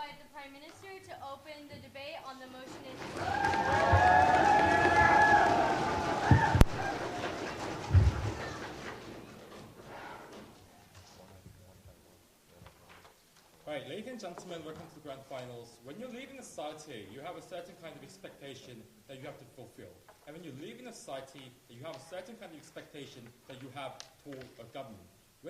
invite the Prime Minister to open the debate on the motion in Right, ladies and gentlemen, welcome to the grand finals. When you live in a society, you have a certain kind of expectation that you have to fulfill. And when you live in a society, you have a certain kind of expectation that you have toward a government.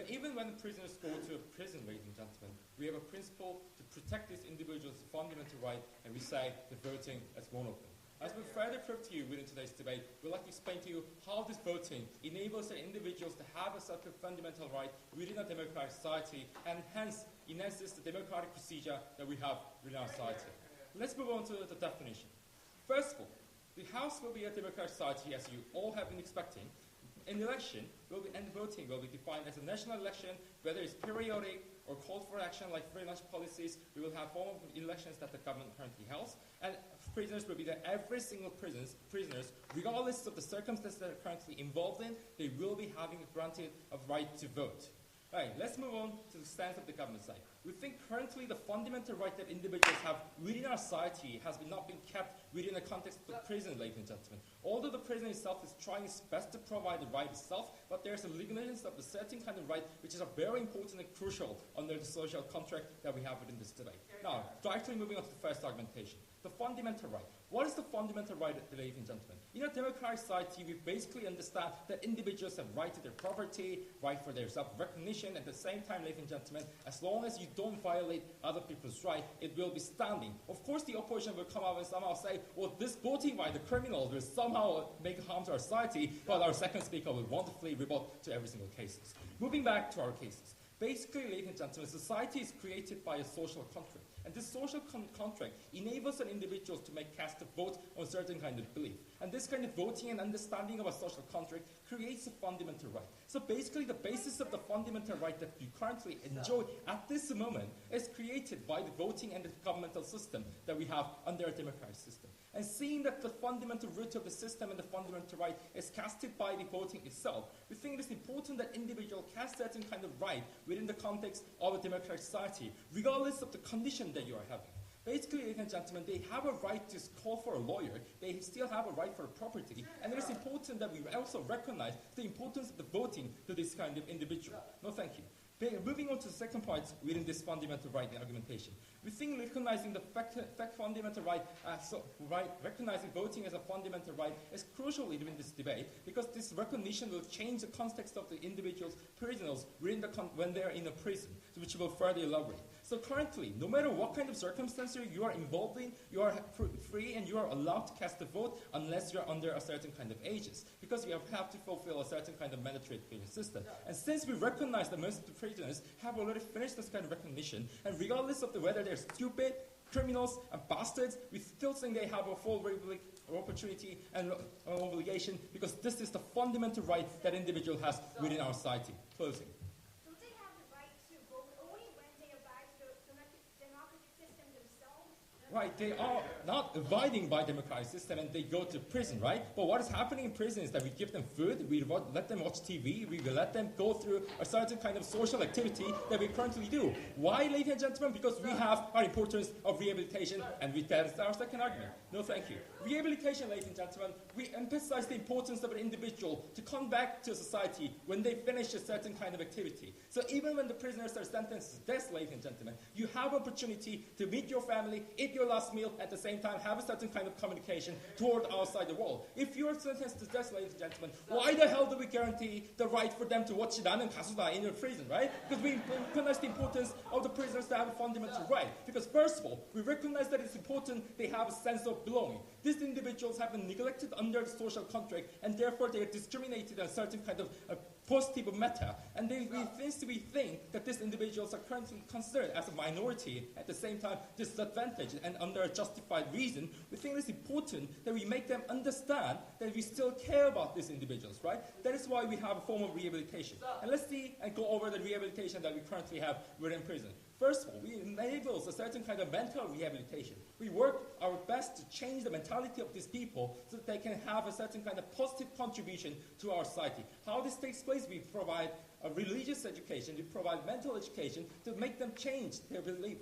Even when prisoners go to a prison, ladies and gentlemen, we have a principle to protect these individuals' fundamental right, and we say the voting is one of them. As we further prove to you within today's debate, we'd like to explain to you how this voting enables the individuals to have a certain fundamental right within a democratic society, and hence enhances the democratic procedure that we have within our society. Let's move on to the definition. First of all, the House will be a democratic society, as you all have been expecting. An election and voting will be defined as a national election, whether it's periodic or called for action like free lunch policies. We will have form of elections that the government currently holds, and prisoners will be there. Every single prisoners, regardless of the circumstances that are currently involved in, they will be having granted a right to vote. Right, let's move on to the stance of the government side. We think currently the fundamental right that individuals have within our society has not been kept within the context of the prison, ladies and gentlemen. Although the prison itself is trying its best to provide the right itself, but there's a legalism of a certain kind of right which is very important and crucial under the social contract that we have within this debate. Now, directly moving on to the first argumentation. The fundamental right. What is the fundamental right, ladies and gentlemen? In a democratic society, we basically understand that individuals have right to their property, right for their self-recognition. At the same time, ladies and gentlemen, as long as you don't violate other people's right, it will be standing. Of course, the opposition will come out and somehow say, well, this voting by the criminals will somehow make harm to our society, but our second speaker will wonderfully rebut to every single case. Moving back to our cases. Basically, ladies and gentlemen, society is created by a social contract. And this social contract enables an individual to cast a vote on a certain kind of belief. And this kind of voting and understanding of a social contract creates a fundamental right. So basically, the basis of the fundamental right that you currently enjoy at this moment is created by the voting and the governmental system that we have under a democratic system. And seeing that the fundamental root of the system and the fundamental right is casted by the voting itself, we think it is important that individuals cast certain kind of right within the context of a democratic society, regardless of the condition that you are having. Basically, ladies and gentlemen, they have a right to call for a lawyer. They still have a right for property. And it is important that we also recognize the importance of the voting to this kind of individual. No, thank you. Moving on to the second point within this fundamental right argumentation. We think recognizing the fundamental right, recognizing voting as a fundamental right is crucial within this debate, because this recognition will change the context of the individuals, prisoners, when they are in a prison, which will further elaborate. So currently, no matter what kind of circumstances you are involved in, you are free and you are allowed to cast a vote unless you are under a certain kind of ages, because you have to fulfill a certain kind of mandatory system. And since we recognize that most of the prisoners have already finished this kind of recognition, and regardless of whether they're stupid, criminals, and bastards, we still think they have a full opportunity and obligation, because this is the fundamental right that individual has within our society. Closing. Right, they are not abiding by democratic system and they go to prison, right? But what is happening in prison is that we give them food, we let them watch TV, we will let them go through a certain kind of social activity that we currently do. Why, ladies and gentlemen? Because we have our importance of rehabilitation, and that is our second argument. No, thank you. Rehabilitation, ladies and gentlemen, we emphasize the importance of an individual to come back to society when they finish a certain kind of activity. So even when the prisoners are sentenced to death, ladies and gentlemen, you have opportunity to meet your family, eat your last meal, at the same time have a certain kind of communication toward outside the world. If you are sentenced to death, ladies and gentlemen, why the hell do we guarantee the right for them to watch Ramen Kasuda in your prison, right? Because we recognize the importance of the prisoners to have a fundamental right. Because first of all, we recognize that it's important they have a sense of belonging. These individuals have been neglected under the social contract, and therefore they are discriminated in a certain kind of positive matter. And we think that these individuals are currently considered as a minority, at the same time disadvantaged, and under a justified reason. We think it's important that we make them understand that we still care about these individuals, right? That is why we have a form of rehabilitation. And let's see and go over the rehabilitation that we currently have within prison. First of all, we enable a certain kind of mental rehabilitation. We work our best to change the mentality of these people so that they can have a certain kind of positive contribution to our society. How this takes place, we provide a religious education, you provide mental education to make them change their belief,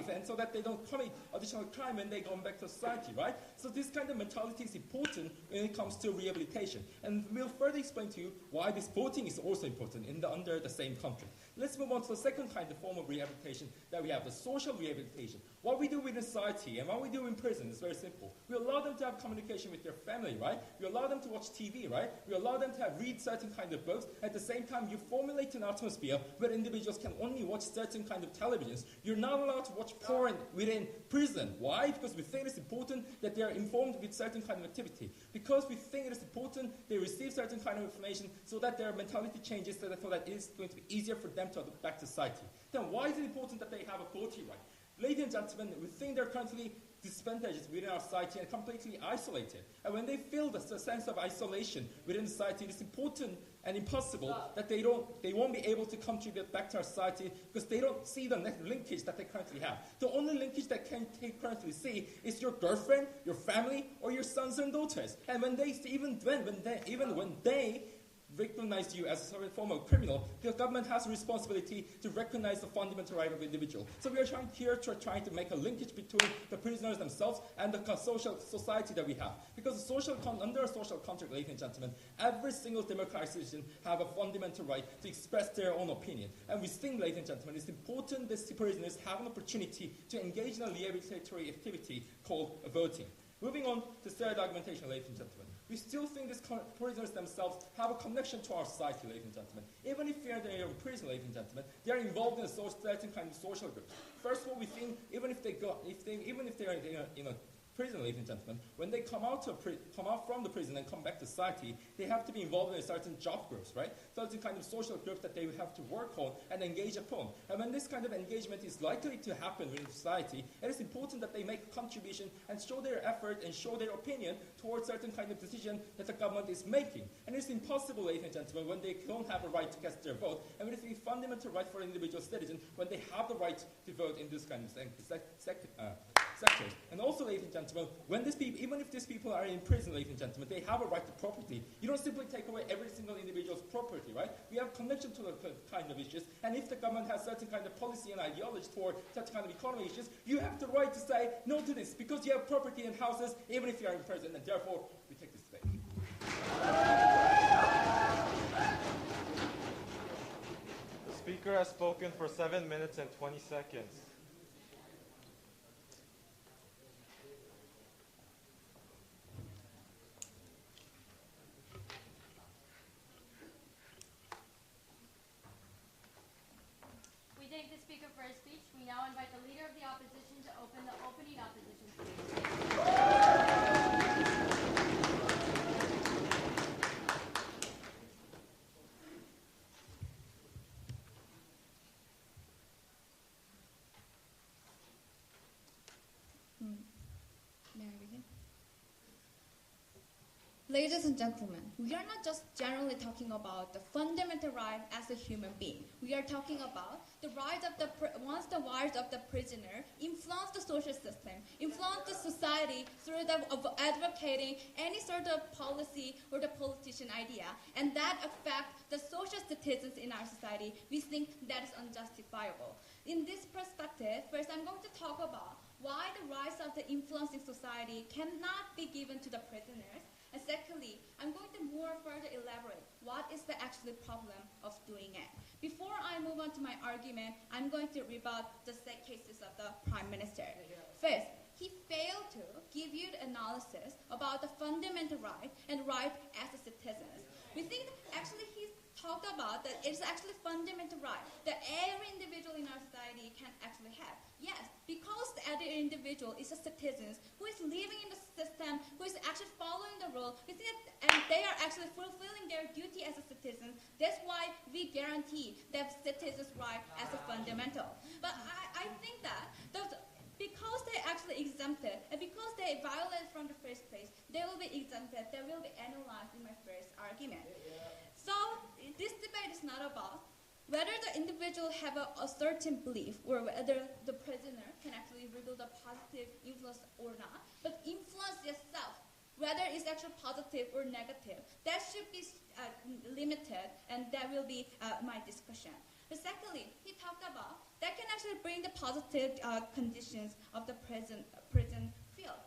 and so that they don't commit additional crime when they go back to society, right? So this kind of mentality is important when it comes to rehabilitation. And we'll further explain to you why this voting is also important under the same country. Let's move on to the second kind of form of rehabilitation that we have, the social rehabilitation. What we do within society and what we do in prison is very simple. We allow them to have communication with their family, right? We allow them to watch TV, right? We allow them to read certain kind of books. At the same time, you formulate an atmosphere where individuals can only watch certain kind of televisions. You're not allowed to watch porn within prison. Why? Because we think it's important that they are informed with certain kind of activity. Because we think it is important they receive certain kind of information so that their mentality changes, so that it is going to be easier for them to adapt back to society. Then why is it important that they have a voting right? Ladies and gentlemen, we think they're currently disadvantaged within our society and completely isolated. And when they feel the sense of isolation within society, it's important and impossible that they won't be able to contribute back to our society because they don't see the linkage that they currently have. The only linkage that they currently see is your girlfriend, your family, or your sons and daughters. And when they even when they recognize you as a form of criminal, the government has a responsibility to recognize the fundamental right of the individual. So we are trying to make a linkage between the prisoners themselves and the social society that we have. Because under a social contract, ladies and gentlemen, every single democratic citizen have a fundamental right to express their own opinion. And we think, ladies and gentlemen, it's important that prisoners have an opportunity to engage in a rehabilitatory activity called voting. Moving on to third argumentation, ladies and gentlemen. We still think these prisoners themselves have a connection to our society, ladies and gentlemen. Even if they are in prison, ladies and gentlemen, they are involved in a certain kind of social group. First of all, we think even if they are in a prison, ladies and gentlemen, when they come out from the prison and come back to society, they have to be involved in a certain job groups, right? Certain kind of social groups that they would have to work on and engage upon. And when this kind of engagement is likely to happen within society, it is important that they make a contribution and show their effort and show their opinion towards certain kind of decision that the government is making. And it's impossible, ladies and gentlemen, when they don't have a right to cast their vote, and it is a fundamental right for individual citizens when they have the right to vote in this kind of sectors. And also, ladies and gentlemen, even if these people are in prison, ladies and gentlemen, they have a right to property. You don't simply take away every single individual's property, right? We have connection to the kind of issues, and if the government has certain kind of policy and ideology toward such kind of economy issues, you have the right to say no to this because you have property and houses, even if you are in prison, and therefore we take this debate. The speaker has spoken for 7 minutes and 20 seconds. We thank the speaker for his speech. We now invite the leader of the opposition to open the opening opposition speech. May I begin? Ladies and gentlemen, we are not just generally talking about the fundamental right as a human being. We are talking about the right of once the rights of the prisoner influence the social system, influence the society through of advocating any sort of policy or the politician idea, and that affect the social citizens in our society. We think that is unjustifiable. In this perspective, first I'm going to talk about why the rights of the influencing society cannot be given to the prisoners. And secondly, I'm going to more further elaborate what is the actual problem of doing it. Before I move on to my argument, I'm going to rebut the cases of the Prime Minister. First, he failed to give you the analysis about the fundamental right and right as a citizen. We think that actually he's talked about that it's actually fundamental right that every individual in our society can actually have. Yes, because every individual is a citizen who is living in the system, who is actually following the rule, we think that, and they are actually fulfilling their duty as a citizen. That's why we guarantee that citizens' right as a fundamental. But I think that because they actually exempted, and because they violated from the first place, they will be exempted, they will be analyzed in my first argument. So this debate is not about whether the individual have a certain belief or whether the prisoner can actually rebuild a positive influence or not, but influence itself, whether it's actually positive or negative. That should be limited, and that will be my discussion. But secondly, he talked about that can actually bring the positive conditions of the prison field.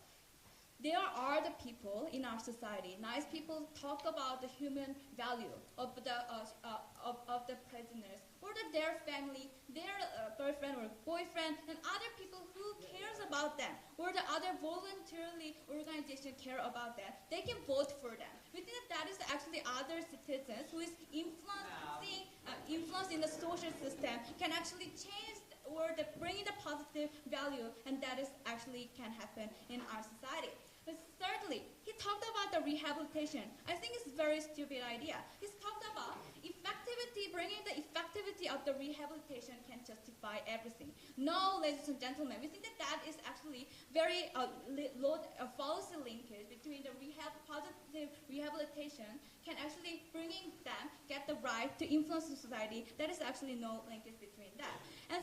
There are the people in our society. Nice people talk about the human value of the prisoners, or their family, their girlfriend or boyfriend, and other people who cares about them, or the other voluntarily organization care about them. They can vote for them. We think that is actually other citizens who is influence in the social system can actually change or bring in the positive value, and that is actually can happen in our society. But thirdly, he talked about the rehabilitation. I think it's a very stupid idea. He's talked about effectivity, bringing the effectivity of the rehabilitation can justify everything. No, ladies and gentlemen, we think that is actually very fallacy linkage between the positive rehabilitation can actually bringing them get the right to influence the society. There is actually no linkage between that. And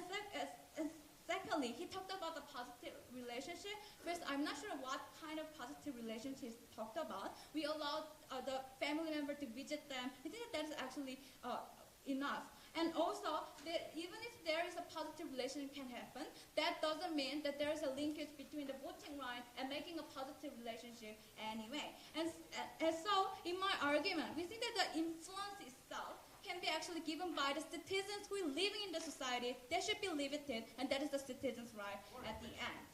secondly, he talked about the positive relationship. First, I'm not sure what kind of positive relationship he talked about. We allowed the family member to visit them. I think that is actually enough. And also, even if there is a positive relationship can happen, that doesn't mean that there is a linkage between the voting right and making a positive relationship anyway. And so, in my argument, we think that the influence itself can be actually given by the citizens who are living in the society. They should be limited, and that is the citizens' right at the end.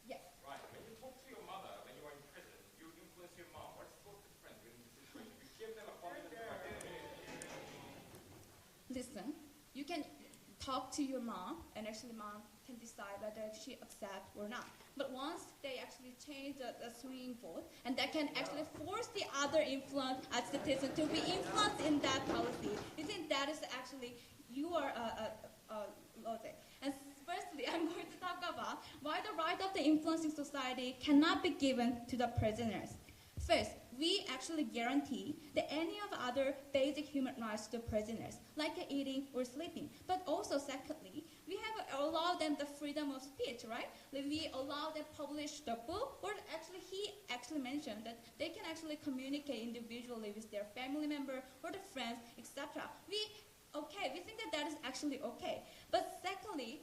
Yes. Right. When you talk to your mother when you are in prison, you influence your mom. What's different in this situation? You give them a fundamental right. Listen, you can talk to your mom, and actually mom can decide whether she accepts or not. But once they actually change the swing vote, and that can actually force the other influence as citizens to be influenced in that policy, you think that is actually your logic. And firstly, I'm going to talk about why the right of the influencing society cannot be given to the prisoners. First, we actually guarantee that any of other basic human rights to prisoners, like eating or sleeping. But also, secondly, we have allowed them the freedom of speech, right? Like we allow them to publish the book, or actually he actually mentioned that they can actually communicate individually with their family member or the friends, etc. We think that is actually okay. But secondly,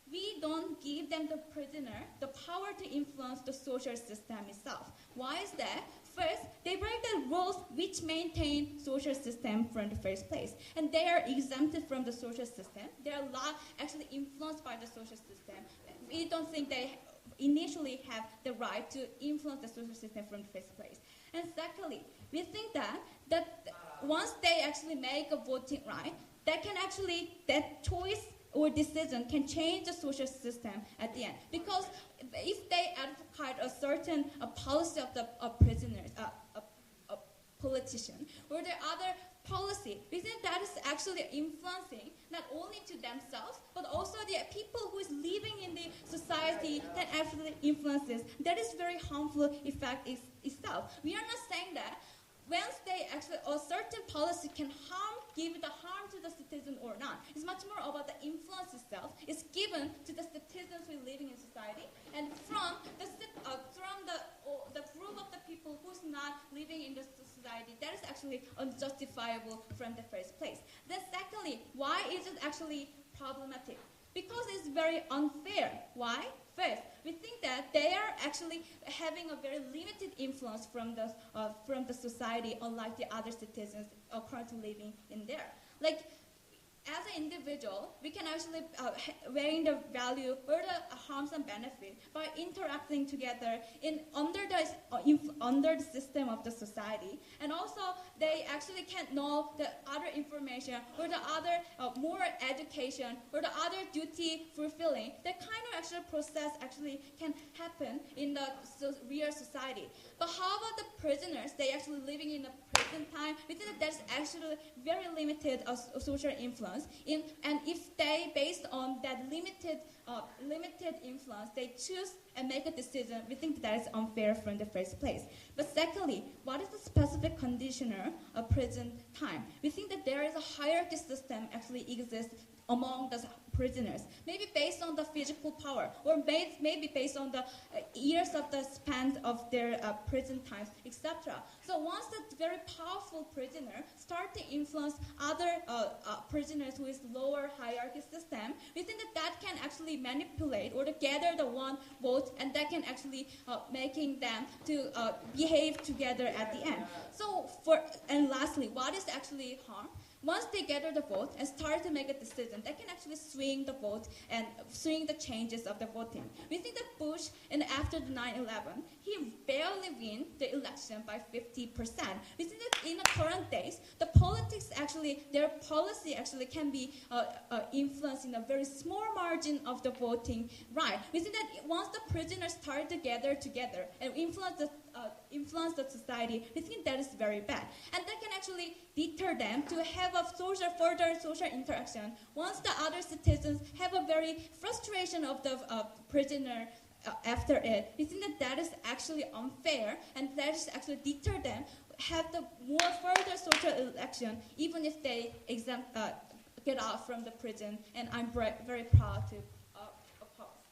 we don't give them, the prisoner, the power to influence the social system itself. Why is that? First, they break the rules which maintain social system from the first place. And they are exempted from the social system. They are not actually influenced by the social system. We don't think they initially have the right to influence the social system from the first place. And secondly, we think that once they actually make a voting right, that choice or decision can change the social system at the end. Because if they advocate a certain policy of the prisoners, a politician, or the other policy, we think that is actually influencing not only to themselves, but also the people who is living in the society that actually influences. That is very harmful effect itself. We are not saying that once they actually, a certain policy can give the harm to the citizen or not. It's much more about the influence itself. It's given to the citizens who are living in society, and from the group of the people who's not living in the society, that is actually unjustifiable from the first place. Then secondly, why is it actually problematic? Because it's very unfair. Why? First, we think that they are actually having a very limited influence from the society, unlike the other citizens currently living in there. Like, as an individual, we can actually weigh the value or the harms and benefits by interacting together under the system of the society. And also, they actually can know the other information or the other more education or the other duty fulfilling. That kind of actual process actually can happen in the real society. But how about the prisoners? They actually living in a prison time. We think that there's actually very limited social influence. And if they, based on that limited influence, they choose and make a decision, we think that is unfair from the first place. But secondly, what is the specific conditioner of prison time? We think that there is a hierarchy system actually exists among the prisoners, maybe based on the physical power, or maybe based on the years of the span of their prison times, etc. So once the very powerful prisoner start to influence other prisoners who is lower hierarchy system, we think that can actually manipulate or to gather the one vote, and that can actually making them to behave together at the end. So and lastly, what is actually harm? Once they gather the vote and start to make a decision, they can actually swing the vote and swing the changes of the voting. We think that Bush, and after the 9/11, he barely win the election by 50%. We think that in the current days, the politics actually, their policy actually can be influenced in a very small margin of the voting right. We think that once the prisoners start to gather together and influence the society, we think that is very bad. And that can actually deter them to have a further social interaction. Once the other citizens have a very frustration of the prisoner after it, we think that is actually unfair, and that is actually deter them have the more further social election, even if they get out from the prison. And I'm very proud to oppose.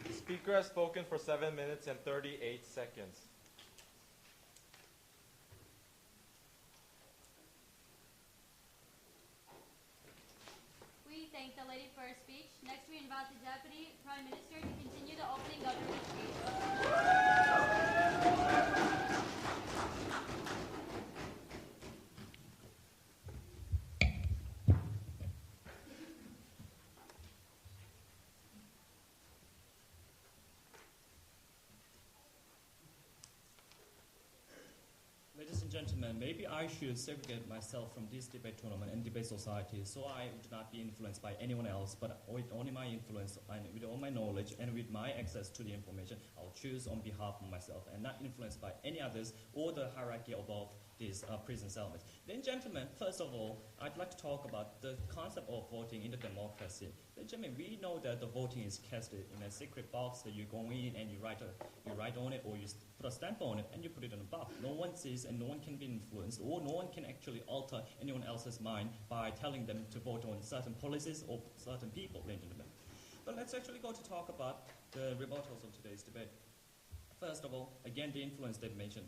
The speaker has spoken for 7 minutes and 38 seconds. We thank the lady for her speech. Next, we invite the Deputy Prime Minister to continue the opening government speech. Ladies and gentlemen, maybe I should segregate myself from this debate tournament and debate society so I would not be influenced by anyone else, but with only my influence and with all my knowledge and with my access to the information, I'll choose on behalf of myself and not influenced by any others or the hierarchy above these prison settlements. Then, gentlemen, first of all, I'd like to talk about the concept of voting in the democracy. Then, gentlemen, we know that the voting is casted in a secret box that you go in and you write on it, or you put a stamp on it and you put it in a box. No one sees and no one can be influenced, or no one can actually alter anyone else's mind by telling them to vote on certain policies or certain people, ladies and gentlemen. But let's actually go to talk about the rebuttals of today's debate. First of all, again, the influence they've mentioned.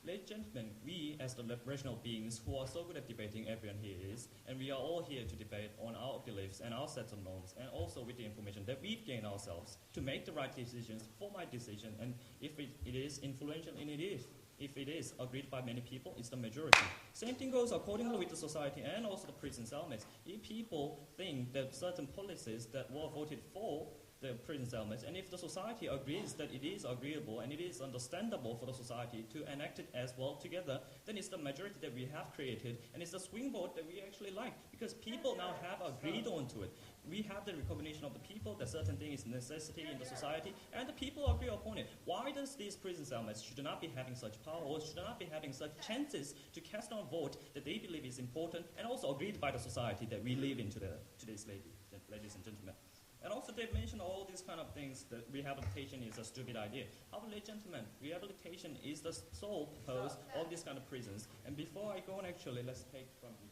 Ladies and gentlemen, we as the rational beings who are so good at debating, everyone here is, and we are all here to debate on our beliefs and our sets of norms, and also with the information that we've gained ourselves to make the right decisions for my decision, and if it is influential, and if it is agreed by many people, it's the majority. Same thing goes accordingly with the society and also the prison settlements. If people think that certain policies that were voted for the prison settlements, and if the society agrees that it is agreeable and it is understandable for the society to enact it as well together, then it's the majority that we have created, and it's the swing vote that we actually like, because people now have agreed onto it. We have the recognition of the people that certain thing is necessity in the society, and the people agree upon it. Why does these prison settlements should not be having such power, or should not be having such chances to cast on a vote that they believe is important and also agreed by the society that we live in today's ladies and gentlemen? And also they've mentioned all these kind of things, that rehabilitation is a stupid idea. However, ladies and gentlemen, rehabilitation is the sole purpose of these kind of prisons. And before I go on, actually, let's take from you.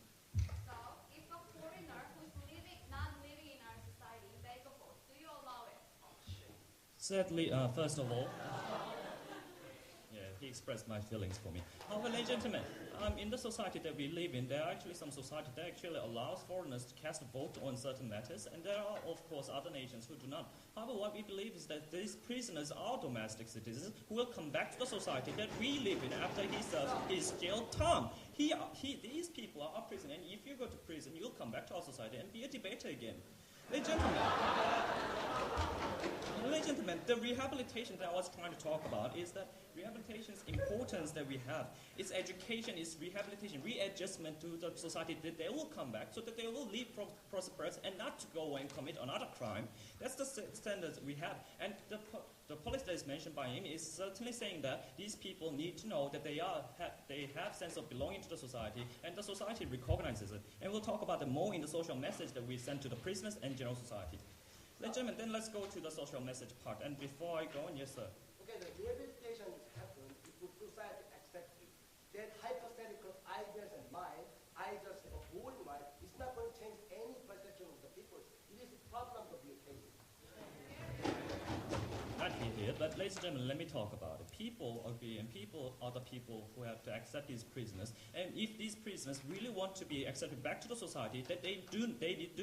So, if a foreigner who's not living in our society make a vote, do you allow it? Sadly, first of all, he expressed my feelings for me. However, ladies and gentlemen, in the society that we live in, there are actually some society that actually allows foreigners to cast a vote on certain matters, and there are, of course, other nations who do not. However, what we believe is that these prisoners are domestic citizens who will come back to the society that we live in after he serves his jail term. These people are prisoners, and if you go to prison, you'll come back to our society and be a debater again. Ladies and gentlemen, the rehabilitation that I was trying to talk about is that rehabilitation's importance that we have. It's education, it's rehabilitation, readjustment to the society that they will come back so that they will live prosperous and not to go and commit another crime. That's the standards we have. And the policy that is mentioned by him is certainly saying that these people need to know that they have sense of belonging to the society, and the society recognizes it. And we'll talk about it more in the social message that we send to the prisoners and general society. Ladies and gentlemen, then let's go to the social message part. And before I go on, yes, sir. Okay, the rehabilitation happens if society accepts it. That hypothetical ideas and either say a whole right, it's not going to change any perception of the people. It is a problem of your case. Not here, but ladies and gentlemen, let me talk about it. People agree, and people are the people who have to accept these prisoners. And if these prisoners really want to be accepted back to the society, that they do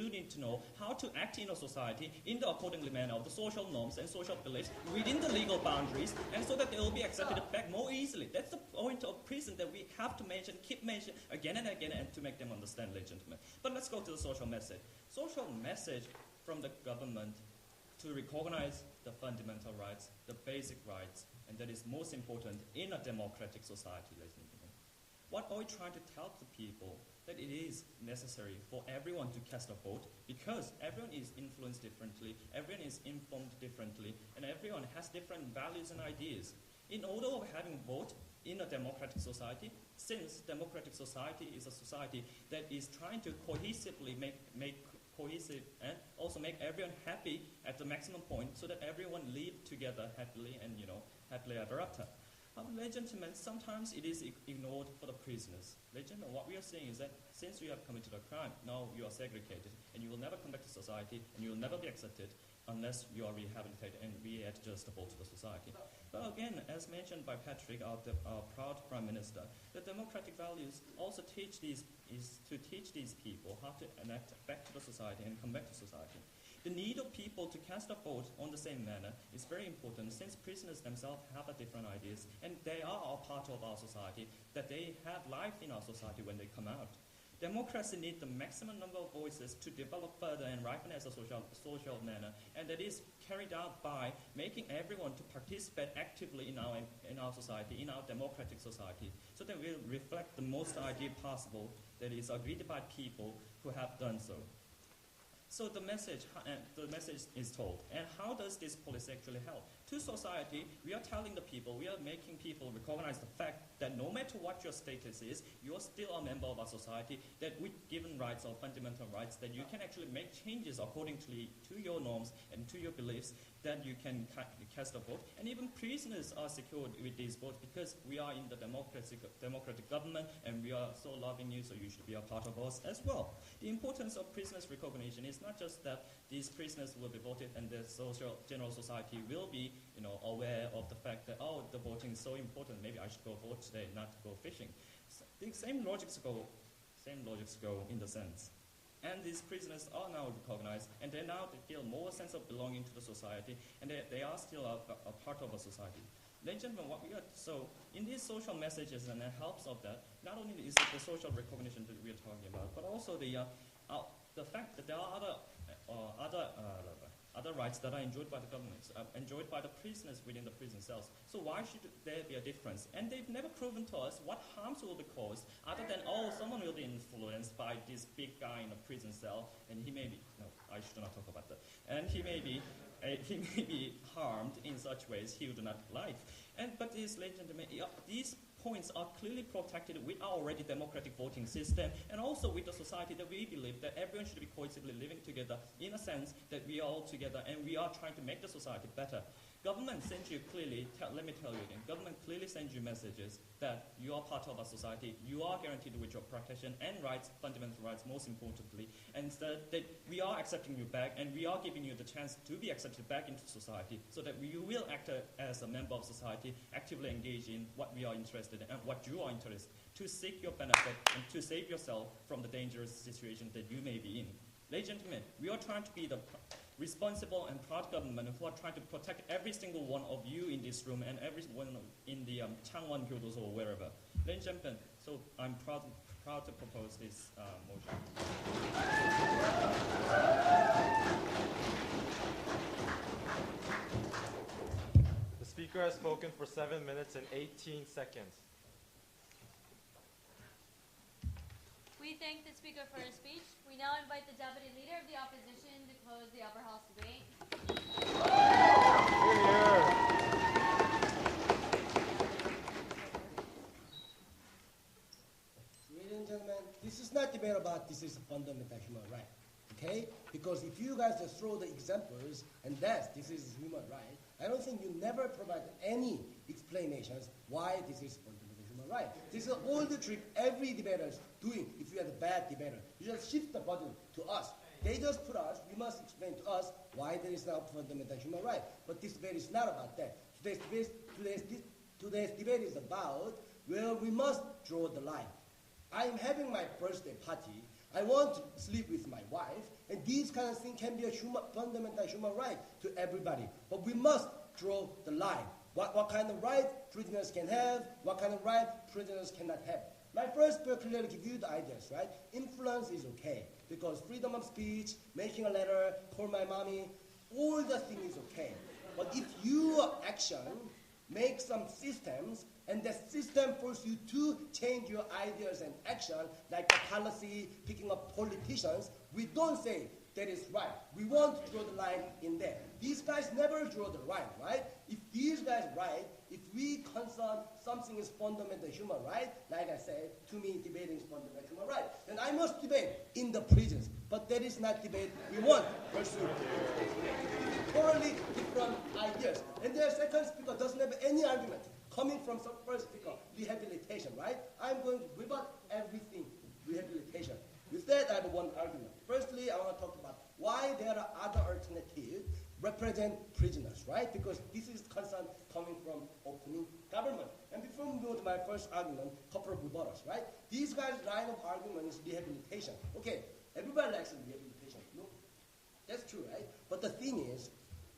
need to know how to act in a society in the accordingly manner of the social norms and social beliefs within the legal boundaries, and so that they will be accepted back more easily. That's the point of prison that we have to mention, keep mentioning again and again, and to make them understand, ladies and gentlemen. But let's go to the social message. Social message from the government to recognize the fundamental rights, the basic rights, and that is most important in a democratic society, ladies and gentlemen. What are we trying to tell the people? That it is necessary for everyone to cast a vote, because everyone is influenced differently, everyone is informed differently, and everyone has different values and ideas. In order of having a vote in a democratic society, since democratic society is a society that is trying to cohesively make cohesive and also make everyone happy at the maximum point, so that everyone live together happily and happily ever after. Ladies and gentlemen, sometimes it is ignored for the prisoners. Ladies and gentlemen, what we are saying is that since you have committed a crime, now you are segregated, and you will never come back to society, and you will never be accepted unless you are rehabilitated and readjustable to the society. But again, as mentioned by Patrick, our proud Prime Minister, the democratic values also teach these people how to enact back to the society and come back to society. The need of people to cast a vote on the same manner is very important, since prisoners themselves have different ideas, and they are a part of our society, that they have life in our society when they come out. Democracy needs the maximum number of voices to develop further and ripen as a social manner, and that is carried out by making everyone to participate actively in our society, in our democratic society, so that we reflect the most idea possible that is agreed by people who have done so. So the message is told. And how does this policy actually help? To society, we are telling the people, we are making people recognize the fact that no matter what your status is, you are still a member of our society, that with given rights or fundamental rights, that you can actually make changes according to your norms and to your beliefs, that you can cast a vote. And even prisoners are secured with these votes, because we are in the democratic government, and we are so loving you, so you should be a part of us as well. The importance of prisoners' recognition is not just that these prisoners will be voted and the general society will be aware of the fact that, oh, the voting is so important, maybe I should go vote today, not go fishing. So the same logics go in the sense. And these prisoners are now recognized, and they feel more sense of belonging to the society, and they are still a part of a society. Ladies and gentlemen, so in these social messages and the helps of that, not only is it the social recognition that we are talking about, but also the fact that there are other rights that are enjoyed by the government, enjoyed by the prisoners within the prison cells. So why should there be a difference? And they've never proven to us what harms will be caused, other than, someone will be influenced by this big guy in a prison cell, and he may be, no, I should not talk about that, and he may be harmed in such ways he would not like. But these, ladies and gentlemen, these points are clearly protected with our already democratic voting system, and also with the society that we believe that everyone should be cohesively living together, in a sense that we are all together and we are trying to make the society better. Government sends you clearly, let me tell you again, government clearly sends you messages that you are part of our society, you are guaranteed with your protection and rights, fundamental rights most importantly, and that we are accepting you back, and we are giving you the chance to be accepted back into society, so that you will act as a member of society, actively engage in what we are interested in and what you are interested in, to seek your benefit and to save yourself from the dangerous situation that you may be in. Ladies and gentlemen, we are trying to be the responsible and proud government who are trying to protect every single one of you in this room and everyone in the Changwon Gyodos or wherever. Ladies and gentlemen, so I'm proud to propose this motion. The speaker has spoken for 7 minutes and 18 seconds. We thank the speaker for his speech. We now invite the Deputy Leader of the Opposition to close the upper house debate. Here. Ladies and gentlemen, this is not debate about this is a fundamental human right, okay? Because if you guys just throw the examples and this is human right, I don't think you never provide any explanations why this is fundamental human right? This is all the trick every debater is doing. If you are the bad debater, you just shift the burden to us. They just put us, we must explain to us why there is not fundamental human right. But this debate is not about that. Today's debate is about where we must draw the line. I'm having my birthday party. I want to sleep with my wife, and these kind of things can be a fundamental human right to everybody. But we must draw the line. What kind of right prisoners can have, what kind of right prisoners cannot have. My first will clearly give you the ideas, right? Influence is okay, because freedom of speech, making a letter, call my mommy, all the thing is okay. But if your action makes some systems, and the system forces you to change your ideas and action, like the policy, picking up politicians, we don't say that is right. We want to draw the line in there. These guys never draw the line, right? If these guys right, if we concern something is fundamental human right, like I said, to me debating is fundamental human right, then I must debate in the prisons. But that is not debate we want to pursue. Totally different ideas. And their second speaker doesn't have any argument coming from some first speaker, rehabilitation, right? I'm going to rebut everything, rehabilitation. With that, I have one argument. Firstly, I want to talk about why there are other alternatives represent prisoners, right? Because this is concern coming from opening government. And before we go to my first argument, couple of rebuttals, right? These guys' line of argument is rehabilitation. Okay, everybody likes rehabilitation. No, that's true, right? But the thing is,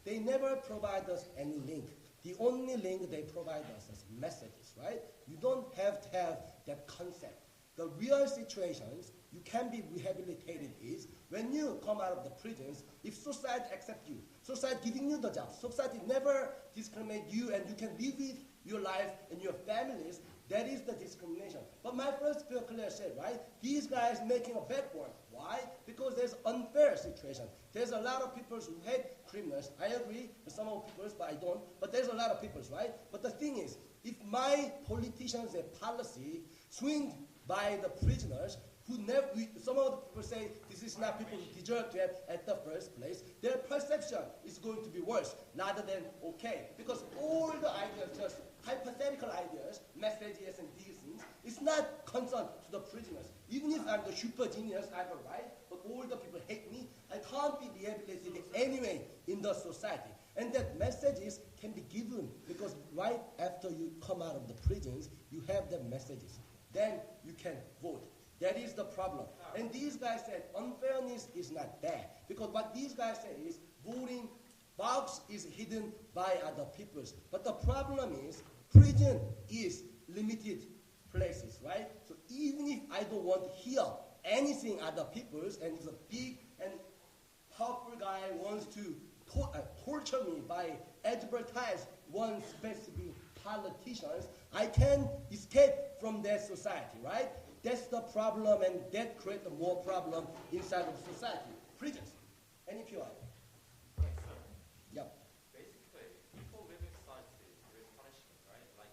they never provide us any link. The only link they provide us is messages, right? You don't have to have that concept. The real situations you can be rehabilitated is when you come out of the prisons, if society accepts you, society giving you the job, society never discriminate you and you can live with your life and your families, that is the discrimination. But my first speaker clearly said, right, these guys making a backward. Why? Because there's unfair situation. There's a lot of people who hate criminals. I agree with some of people, but I don't. But there's a lot of people, right? But the thing is, if my politicians have policy swinged by the prisoners, who never, some of the people say this is not people who deserve to have at the first place, their perception is going to be worse rather than okay. Because all the ideas, just hypothetical ideas, messages and these things, it's not concerned to the prisoners. Even if I'm the super genius, I have a right, but all the people hate me, I can't be rehabilitated anyway in the society. And that messages can be given because right after you come out of the prisons, you have the messages. Then you can vote. That is the problem. And these guys said unfairness is not bad. Because what these guys say is voting box is hidden by other peoples. But the problem is prison is limited places, right? So even if I don't want to hear anything other people's and it's a big and powerful guy wants to torture me by advertise one specific politicians, I can escape from that society, right? That's the problem, and that creates more problem inside of society. Prisons. Any PI? Yeah. Basically, people live in society with punishment, right? Like,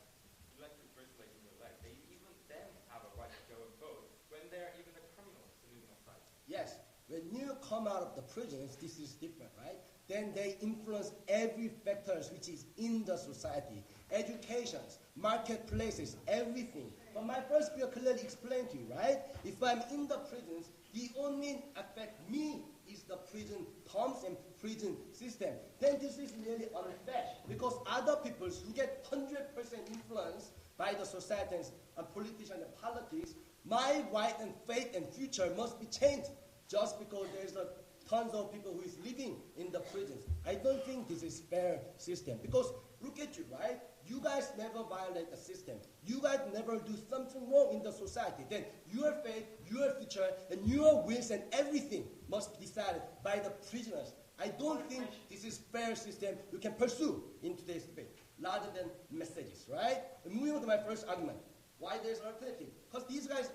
you like to break in your leg. They even then have a right to go and vote when they're even a criminal to live in society. Yes. When you come out of the prisons, this is different, right? Then they influence every factors which is in the society. Educations, marketplaces, everything. But my first speaker clearly explained to you, right? If I'm in the prisons, the only affect me is the prison terms and prison system. Then this is really unfair because other peoples who get 100% influence by the society and politicians and politics, my right and fate and future must be changed just because there's a tons of people who is living in the prisons. I don't think this is fair system because look at you, right? You guys never violate the system. You guys never do something wrong in the society. Then your fate, your future, and your wills and everything must be decided by the prisoners. I don't think this is fair system you can pursue in today's debate, rather than messages, right? And moving on to my first argument. Why there's an alternative? Because these guys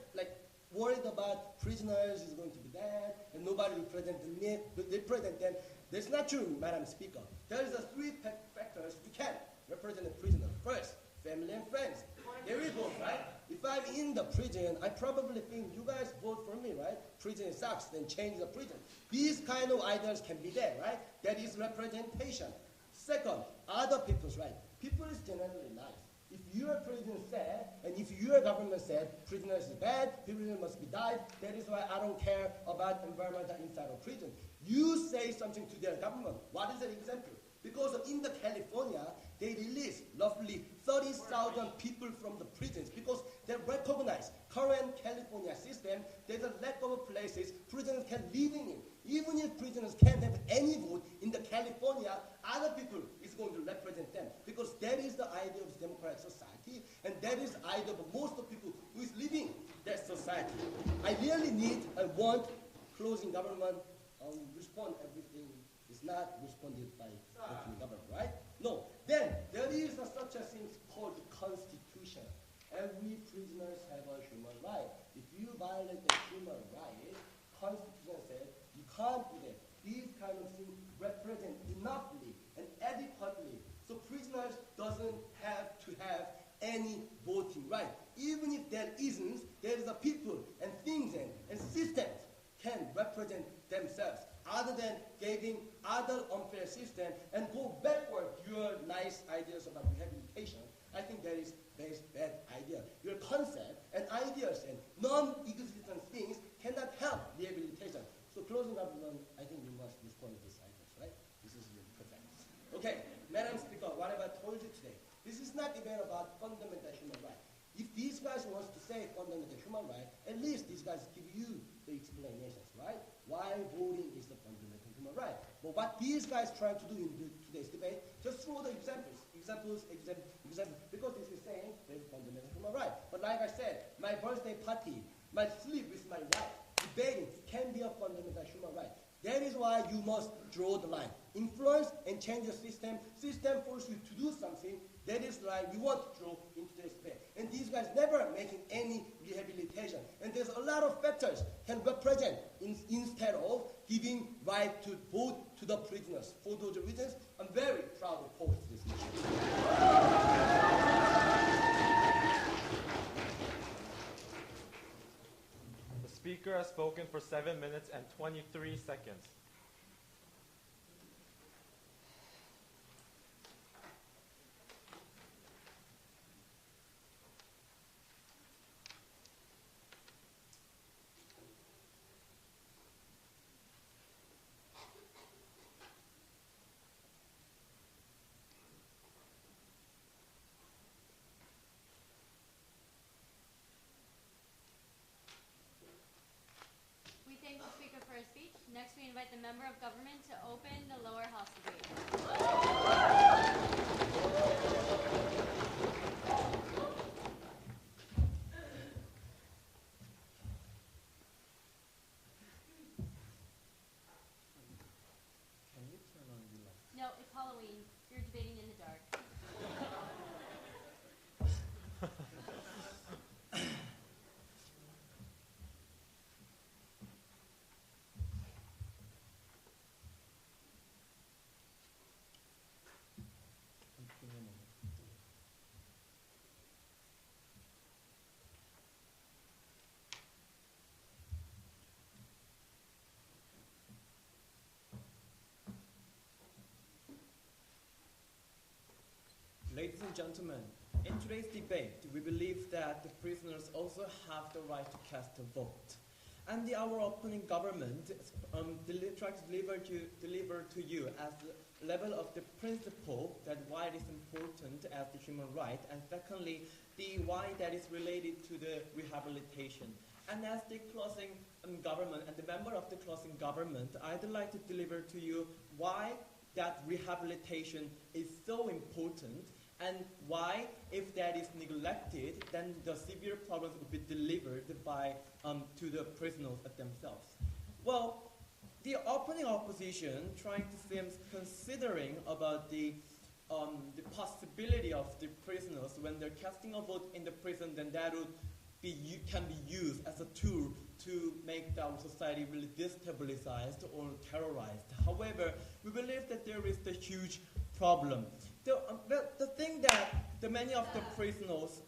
worried about prisoners is going to be bad, and nobody represent them. That's not true, Madam Speaker. There is three factors you can represent a prisoner. First, family and friends. They will vote, right? If I'm in the prison, I probably think you guys vote for me, right? Prison sucks, then change the prison. These kind of ideas can be there, right? That is representation. Second, other people's right. People is generally nice. If your president said, and if your government said, prisoners is bad, prisoners must be died, that is why I don't care about environmental inside of prison. You say something to their government. What is an example? Because in the California, they release roughly 30,000 people from the prisons because they recognize current California system, there's a lack of places prisoners can live in. Even if prisoners can't have any vote in the California, other people is going to represent them because that is the idea of democratic society and that is the idea of most of people who is living that society. I really want closing government respond everything is not responded by the government, right? No. Then there is such a thing called constitution. Every prisoners have a human right. If you violate the human right, constitution says you can't do that. These kind of things represent enoughly and adequately. So prisoners doesn't have to have any voting right. Even if there isn't, there is a people and things and systems can represent themselves other than giving other unfair system and go backward your nice ideas about rehabilitation. I think that is bad idea. Your concept and ideas and non-existent things cannot help rehabilitation. So closing up, I think we must respond to these ideas, right? This is really perfect. Okay, Madam Speaker, what have I told you today? This is not even about fundamental human right. If these guys want to say fundamental human right, at least these guys give you the explanations, right? Why voting is the fundamental human right. But what these guys trying to do in today's debate, just throw the examples, because this is saying there's fundamental human right. But like I said, my birthday party, my sleep with my wife, debating can be a fundamental human right. That is why you must draw the line. Influence and change the system. System forces you to do something. That is the line we want to draw in today's debate. And these guys never making any rehabilitation. And there's a lot of factors can represent instead of giving right to vote to the prisoners. For those reasons, I'm very proud to post this issue. The speaker has spoken for 7 minutes and 23 seconds. We thank the speaker for his speech. Next, we invite the member of government to open the lower house debate. Can you turn on the light? No, it's Halloween. You're debating in the dark. Give me a moment. Ladies and gentlemen, in today's debate, we believe that the prisoners also have the right to cast a vote. And our opening government try to deliver to you as the level of the principle that why it is important as the human right, and secondly, the why that is related to the rehabilitation. And as the closing government and the member of the closing government, I'd like to deliver to you why that rehabilitation is so important and why, if that is neglected, then the severe problems will be delivered by to the prisoners themselves. Well, the opening opposition trying to seem considering about the possibility of the prisoners when they're casting a vote in the prison, then that would can be used as a tool to make our society really destabilized or terrorized. However, we believe that there is the huge problem. The thing that many of the prisoners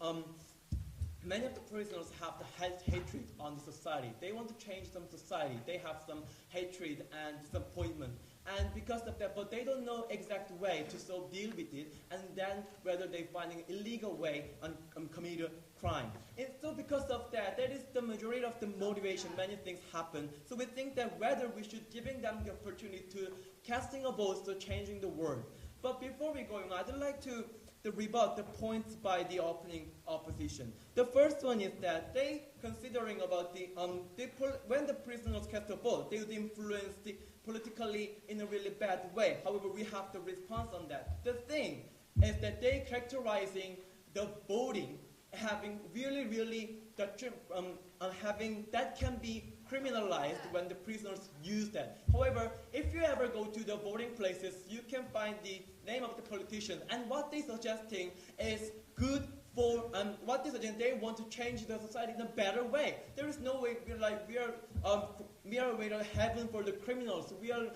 have the hatred on the society. They want to change some society. They have some hatred and disappointment. and because of that, but they don't know exact way to so deal with it, and then whether they find an illegal way on commit a crime. And so because of that, that is the majority of the motivation, many things happen. So we think that whether we should giving them the opportunity to casting a vote to changing the world. But before we go on, I'd like to rebut the points by the opening opposition. The first one is that they considering about when the prisoners cast a vote, they would influence politically in a really bad way. However, we have the response on that. The thing is that they characterizing the voting having really having that can be criminalized when the prisoners use that. However, if you ever go to the voting places, you can find the name of the politician, and what they're suggesting is good for what they suggest, they want to change the society in a better way. There is no way we are way to heaven for the criminals. We are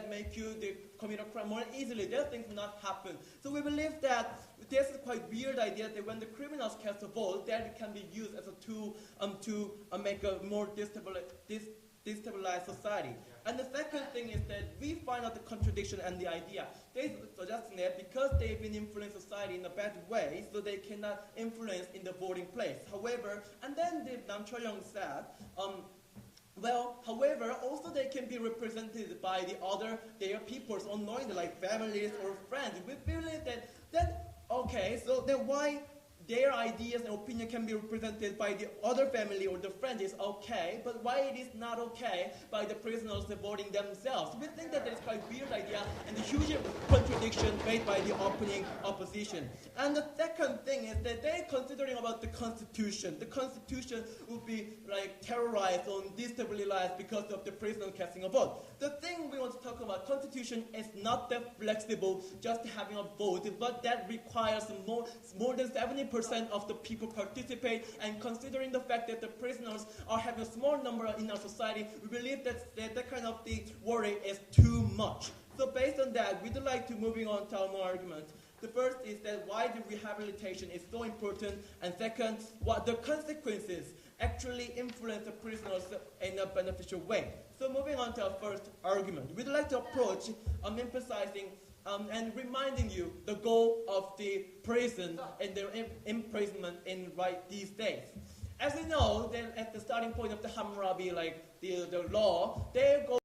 make you commit a crime more easily. That things not happen. So we believe that this is quite weird idea that when the criminals cast a vote, that it can be used as a tool to make a more destabilized society. And the second thing is that we find out the contradiction and the idea. They suggest that because they've been influencing society in a bad way, so they cannot influence in the voting place. However, and then Nam Cho-young said, however, also they can be represented by their peoples unknowingly, like families or friends. We believe that okay, so then why their ideas and opinion can be represented by the other family or the friends is okay, but why it is not okay by the prisoners voting themselves? We think that is quite weird idea and a huge contradiction made by the opening opposition. And the second thing is that they considering about the Constitution. The Constitution would be terrorized or destabilized because of the prisoner casting a vote. The thing we want to talk about, Constitution is not that flexible, just having a vote, but that requires more than 70% of the people participate, and considering the fact that the prisoners are having a small number in our society, we believe that kind of the worry is too much. So based on that, we'd like to moving on to our argument. The first is that why the rehabilitation is so important, and second, what the consequences actually influence the prisoners in a beneficial way. So moving on to our first argument, we'd like to approach emphasizing and reminding you the goal of the prison and their imprisonment in these days. As you know, then at the starting point of the Hammurabi, the law, their goal